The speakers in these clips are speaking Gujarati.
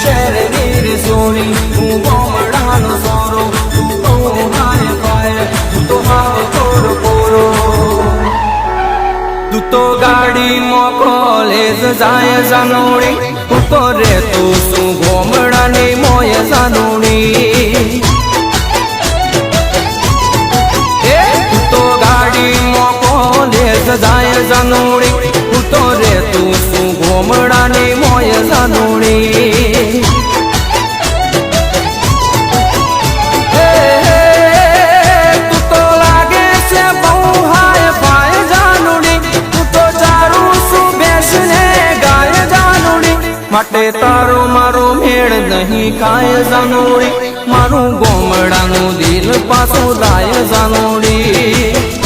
શહેરની રે સોરી હું ગોમડાનો સોરો તું તો હાય પાય તું તો હાવ કોરો કોરો તું તો ગાડીમાં કોલેજ જાય જાનોડી તું તો રે તું શું ગોમડાની મોય જાનોડી તું તો ગાડીમાં કોલેજ જાય જાનોડી તું તો રે તું શું ગોમડાની મોય જાનોડી તું તો લાગે છે બહુ હાય પાય જાનોડી તું તો ચારું શું બેસને ગાય જાનોડી માટે તારો મારો મેળ નહીં ખાય જાનોડી મારું ગોમડાનું દિલ પાછું લાય જાનોડી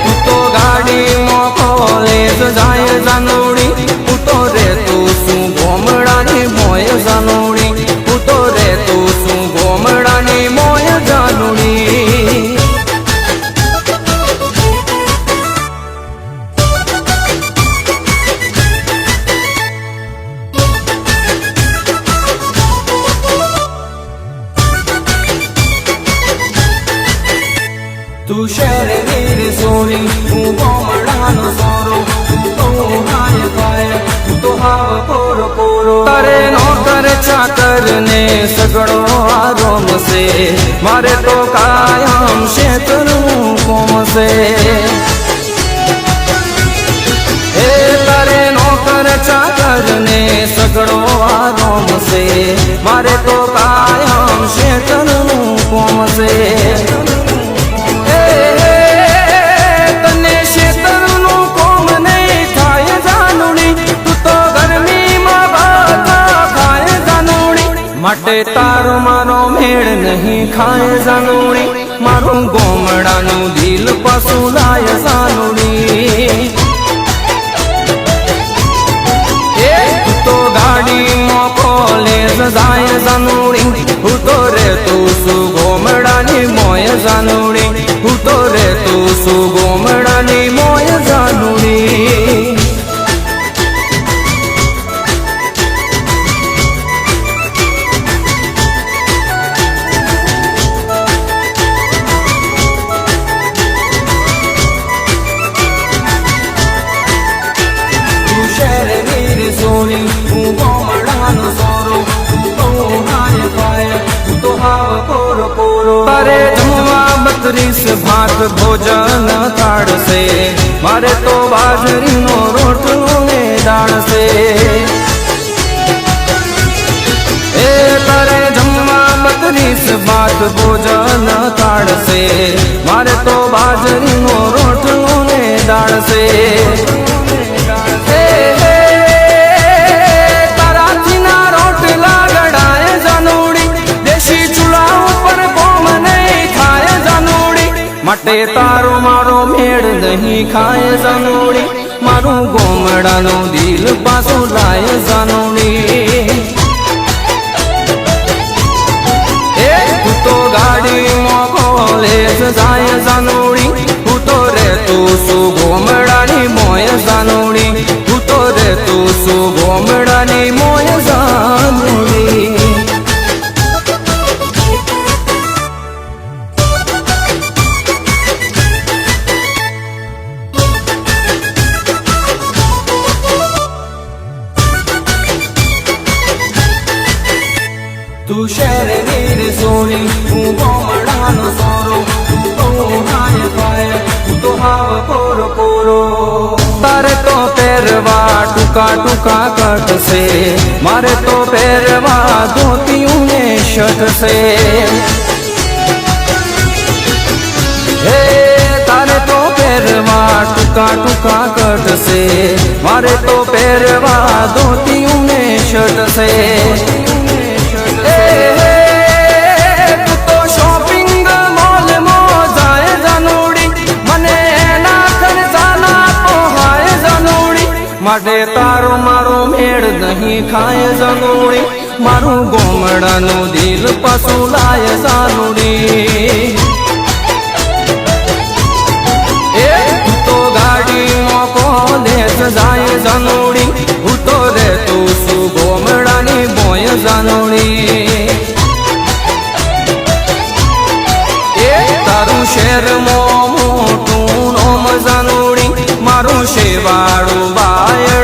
તું તો ગાડીમાં કોલેજ જાય જાનોડી તું તો રે તું શું ગોમડાની મોય જાનોડી તું તો રે તું શું ગોમડાની મોય જાનોડી તું શહેરની રે સોરી હું ગોમડાનો સોરો તું તો હાય પાય તું તો હાવ કોરો કોરો તારે નોકર ચાકર ને સગડો આરોમ છે મારે તો કાયમ શેતરનું કોમ છે હે તારે નોકર ચાકર ને સગડો આરોમ છે મારે તો કાયમ શેતરનું કોમ છે માટે તારો મારો મેળ નહીં ખાય જાનોડી મારું ગોમડાનું દિલ પાછું લાય જાનોડી તું તો ગાડીમાં કોલેજ જાય જાનોડી હું તો રે તું શું ગોમડાની મોય જાનોડી હું તો રે તું શું ગોમડાની મોય જાનોડી સોરી હું ગોમડાનો સોરો તું તો હાય પાય તું તો હાવ કોરો કોરો તારે જમવા 32 ભાત ભોજન થાળશે મારે તો બાજરીનો રોટલો ને દાળ છે એ તારે જમવા 32 ભાત ભોજન થાળશે મારે તો બાજરીનો રોટલો ને દાળ છે માટે તારો મારો મેળ નહીં ખાય જાનોડી મારું ગોમડાનું દિલ પાછું લાય જાનોડી તું તો ગાડીમાં કોલેજ જાય જાનોડી તું તો રે તું શું ગોમડાની મોય જાનોડી તું તો રે તું શું ગોમડાની મોય જાનોડી તું શહેરની રે સોરી હું ગોમડાનો સોરો તું તો હાય પાય તું તો હાવ કોરો કોરો તારે તો પહેરવા ટૂંકા ટૂંકા કટ છે મારે તો પહેરવા ધોતિયું ને શર્ટ છે હે તારે તો પહેરવા ટૂંકા ટૂંકા કટ છે મારે તો પહેરવા ધોતિયું ને શર્ટ છે તું તો શોપિંગ મોલ માં જાય જાનોડી મને એના ખર્ચાના પોહાય જાનોડી માટે તારો મારો મેળ નહીં ખાય જાનોડી મારું ગોમડાનું દિલ પાછું લાય જાનોડી તું તો ગાડીમાં કોલેજ જાય જાનોડી હું તો તું ગોમડાની બોય જાનોણી એ તારું શહેરમાં મોટું નોમ જાનોણી મારું શેવાળું બાય